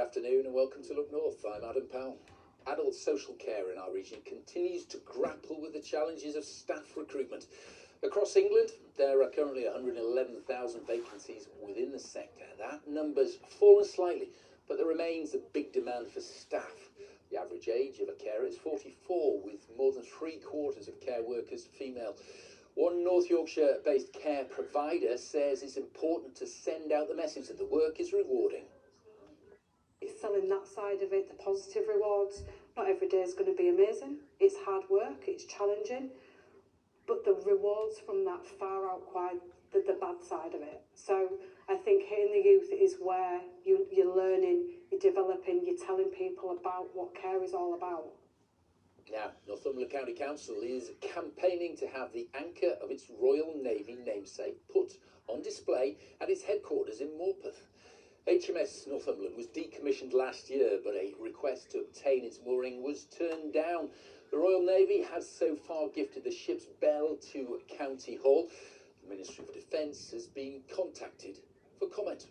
afternoon and welcome to Look North. I'm Adam Powell. Adult social care in our region continues to grapple with the challenges of staff recruitment. Across England, there are currently 111,000 vacancies within the sector. That number's fallen slightly, but there remains a big demand for staff. The average age of a carer is 44, with more than 3/4 of care workers female. One North Yorkshire-based care provider says it's important to send out the message that the work is rewarding. It's selling that side of it, the positive rewards. Not every day is going to be amazing. It's hard work, it's challenging, but the rewards from that far outweigh the bad side of it. So I think hitting the youth is where you're learning, you're developing, you're telling people about what care is all about. Now, Northumberland County Council is campaigning to have the anchor of its Royal Navy namesake put on display at its headquarters in Morpeth. HMS Northumberland was decommissioned last year, but a request to obtain its mooring was turned down. The Royal Navy has so far gifted the ship's bell to County Hall. The Ministry for Defence has been contacted for comment.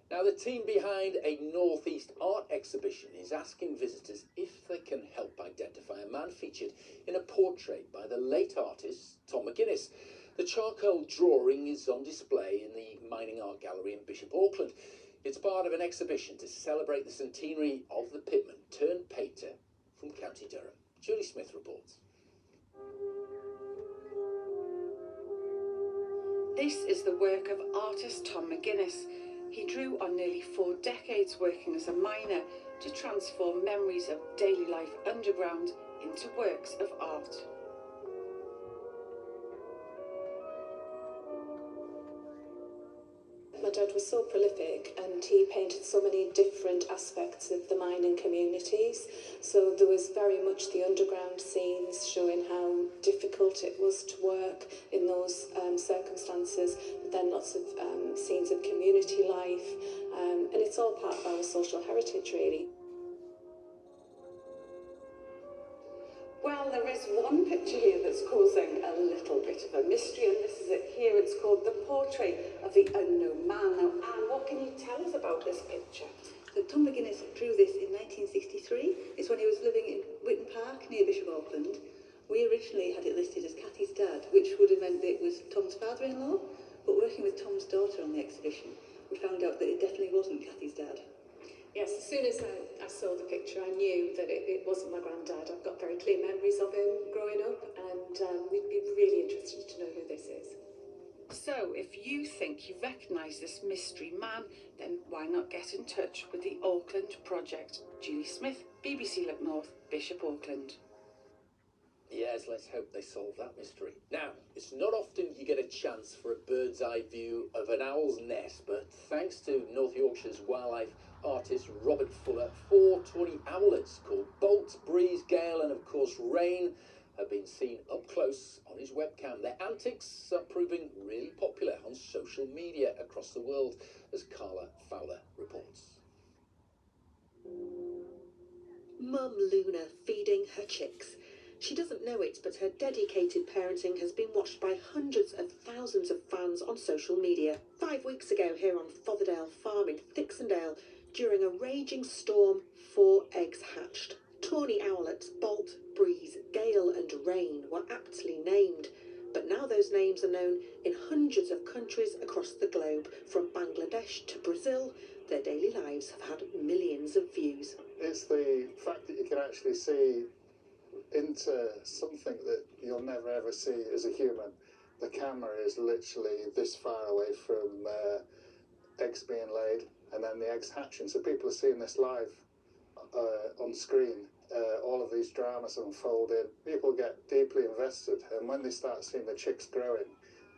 Now, the team behind a North East art exhibition is asking visitors if they can help identify a man featured in a portrait by the late artist Tom McGuinness. The charcoal drawing is on display in the Mining Art Gallery in Bishop Auckland. It's part of an exhibition to celebrate the centenary of the pitman turned painter from County Durham. Julie Smith reports. This is the work of artist Tom McGuinness. He drew on nearly 4 decades working as a miner to transform memories of daily life underground into works of art. My dad was so prolific and he painted so many different aspects of the mining communities. So there was very much the underground scenes showing how difficult it was to work in those circumstances, but then lots of scenes of community life, and it's all part of our social heritage really. Well, there is one picture here that's causing a little bit of a mystery, and this is it here. It's called The Portrait of the Unknown Man. Now, Anne, what can you tell us about this picture? So Tom McGuinness drew this in 1963. It's when he was living in Witton Park near Bishop Auckland. We originally had it listed as Cathy's dad, which would have meant that it was Tom's father-in-law, but working with Tom's daughter on the exhibition, we found out that it definitely wasn't Cathy's dad. Yes, as soon as I saw the picture, I knew that it wasn't my granddad. I've got very clear memories of him growing up, and we'd be really interested to know who this is. So, if you think you recognise this mystery man, then why not get in touch with the Auckland Project? Julie Smith, BBC Look North, Bishop Auckland. Yes, let's hope they solve that mystery. Now, it's not often you get a chance for a bird's eye view of an owl's nest, but thanks to North Yorkshire's wildlife artist Robert Fuller, 4 tawny owlets called Bolt, Breeze, Gale and of course Rain have been seen up close on his webcam. Their antics are proving really popular on social media across the world, as Carla Fowler reports. Mum Luna feeding her chicks. She doesn't know it, but her dedicated parenting has been watched by hundreds of thousands of fans on social media. 5 weeks ago here on Fotherdale Farm in Thixondale, during a raging storm, 4 eggs hatched. Tawny owlets Bolt, Breeze, Gale and Rain were aptly named, but now those names are known in hundreds of countries across the globe. From Bangladesh to Brazil, their daily lives have had millions of views. It's the fact that you can actually see into something that you'll never ever see as a human. The camera is literally this far away from eggs being laid and then the eggs hatching. So people are seeing this live on screen. All of these dramas unfolding. People get deeply invested, and when they start seeing the chicks growing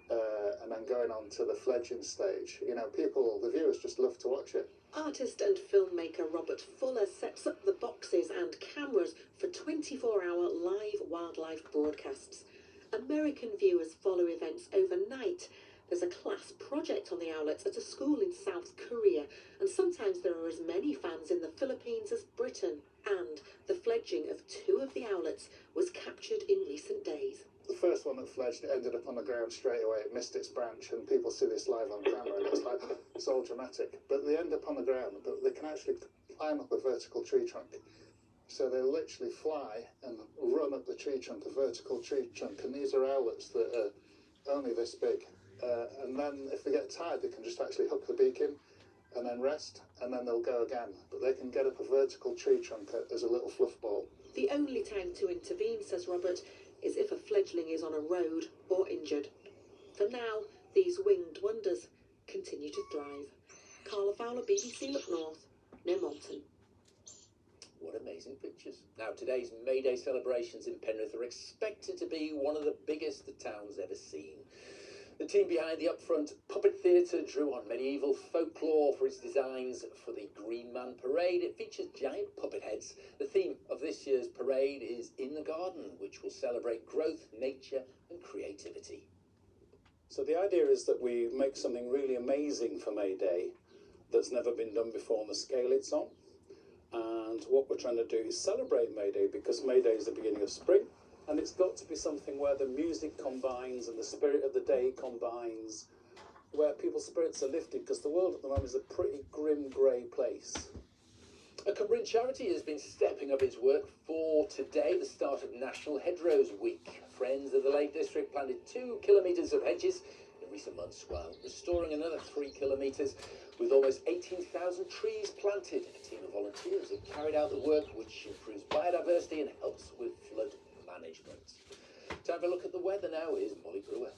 and then going on to the fledgling stage, you know, the viewers just love to watch it. Artist and filmmaker Robert Fuller sets up the boxes and cameras for 24-hour live wildlife broadcasts. American viewers follow events overnight. There's a class project on the owlets at a school in South Korea, and sometimes there are as many fans in the Philippines as Britain. And the fledging of 2 of the owlets was captured in recent days. the first one that fledged, it ended up on the ground straight away. It missed its branch, and people see this live on camera, and it's like, it's all dramatic. But they end up on the ground, but they can actually climb up a vertical tree trunk. So they literally fly and run up the tree trunk, a vertical tree trunk, and these are owlets that are only this big. And then if they get tired, they can just actually hook the beak in and then rest, and then they'll go again. But they can get up a vertical tree trunk as a little fluff ball. The only time to intervene, says Robert, is if a fledgling is on a road or injured. For now, these winged wonders continue to thrive. Carla Fowler, BBC Look North, near Malton. What amazing pictures. Now, today's May Day celebrations in Penrith are expected to be one of the biggest the town's ever seen. The team behind the upfront puppet theatre drew on medieval folklore for its designs for the Green Man Parade. It features giant puppet heads. The theme of this year's parade is In the Garden, which will celebrate growth, nature and creativity. So the idea is that we make something really amazing for May Day that's never been done before on the scale it's on. And what we're trying to do is celebrate May Day, because May Day is the beginning of spring. And it's got to be something where the music combines and the spirit of the day combines, where people's spirits are lifted, because the world at the moment is a pretty grim, grey place. A Cumbrian charity has been stepping up its work for today, the start of National Hedgerows Week. Friends of the Lake District planted 2 kilometres of hedges in recent months, while restoring another 3 kilometres, with almost 18,000 trees planted. A team of volunteers have carried out the work, which improves biodiversity and helps with flood management. Time for a look at the weather now. Here's Molly Brewer.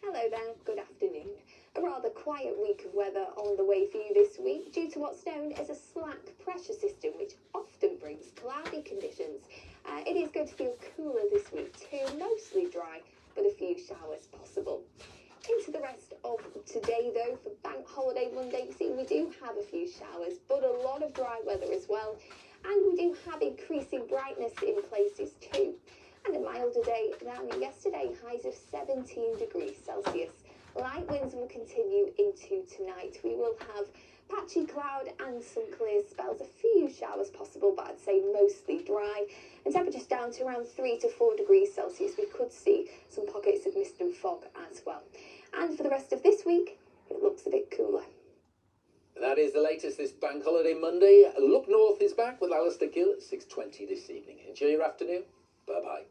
Hello there, good afternoon. A rather quiet week of weather on the way for you this week due to what's known as a slack pressure system, which often brings cloudy conditions. It is going to feel cooler this week too, mostly dry, but a few showers possible. Into the rest of today though, for Bank Holiday Monday, we do have a few showers, but a lot of dry weather as well. And we do have increasing brightness in places too. And a milder day than yesterday, highs of 17 degrees Celsius. Light winds will continue into tonight. We will have patchy cloud and some clear spells, a few showers possible, but I'd say mostly dry. And temperatures down to around 3 to 4 degrees Celsius. We could see some pockets of mist and fog as well. And for the rest of this week, it looks a bit cooler. That is the latest this Bank Holiday Monday. Look North is back with Alistair Gill at 6:20 this evening. Enjoy your afternoon. Bye-bye.